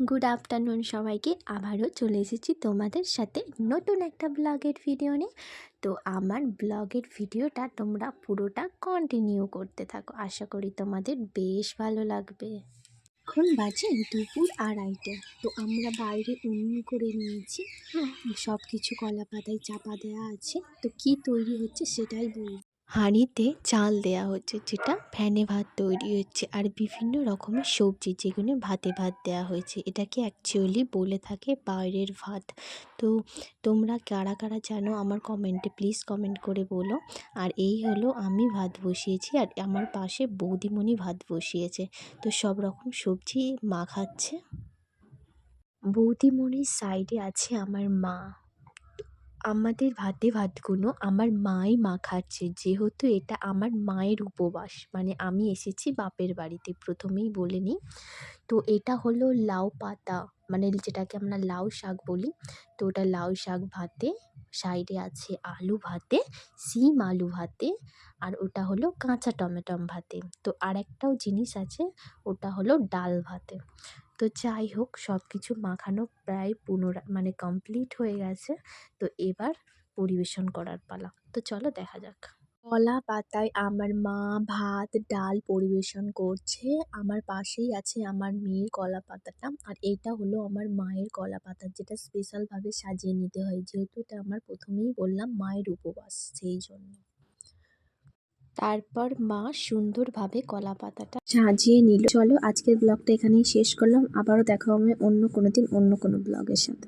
Good afternoon সবাইকে। আবারও চলে এসেছি তোমাদের সাথে নতুন একটা ব্লগের ভিডিও নিয়ে। তো আমার ব্লগের ভিডিওটা তোমরা পুরোটা কন্টিনিউ করতে থাকো, আশা করি তোমাদের বেশ ভালো লাগবে। এখন বাজে দুপুর 2:30। তো আমরা বাইরে উনুন করে নিয়েছি, সব কিছু কলা পাতায় চাপা দেওয়া আছে। তো কি তৈরি হচ্ছে সেটাই বলি। হাঁড়িতে চাল দেয়া হচ্ছে, যেটা ফ্যানে ভাত তৈরি হচ্ছে, আর বিভিন্ন রকমের সবজি যেগুলো ভাতে ভাত দেয়া হয়েছে। এটাকে অ্যাকচুয়ালি বলে থাকে বাইরের ভাত। তো তোমরা কারা কারা জানো আমার কমেন্টে প্লিজ কমেন্ট করে বলো। আর এই হলো আমি ভাত বসিয়েছি, আর আমার পাশে বৌদিমণি ভাত বসিয়েছে। তো সব রকম সবজি মাখাচ্ছে। বৌদিমণির সাইডে আছে আমার মা। আমাদের ভাতগুলো আমার মাই মাখাচ্ছে, যেহেতু এটা আমার মায়ের উপবাস। মানে আমি এসেছি বাপের বাড়িতে, প্রথমেই বলে নিই। তো এটা হলো লাউ পাতা, মানে যেটাকে আমরা লাউ শাক বলি। তো ওটা লাউ শাক ভাতে, সাইডে আছে আলু ভাতে, সিম আলু ভাতে, আর ওটা হলো কাঁচা টমেটো ভাতে। তো আর একটাও জিনিস আছে, ওটা হলো ডাল ভাতে। তো যাই হোক, সব কিছু মাখানো প্রায় মানে কমপ্লিট হয়ে গেছে। তো এবার পরিবেশন করার পালা। তো চলো দেখা যাক। কলা পাতায় আমার মা ভাত ডাল পরিবেশন করছে। আমার পাশেই আছে আমার মেয়ের কলা পাতাটা, আর এইটা হলো আমার মায়ের কলা পাতা, যেটা স্পেশালভাবে সাজিয়ে নিতে হয়, যেহেতু এটা আমার প্রথমেই বললাম মায়ের উপবাস, সেই জন্য। তারপর মা সুন্দরভাবে কলা পাতাটা সাজিয়ে নিল। চলো আজকের ব্লগটা এখানেই শেষ করলাম, আবারও দেখা হবে অন্য কোনো দিন অন্য কোনো ব্লগের সাথে।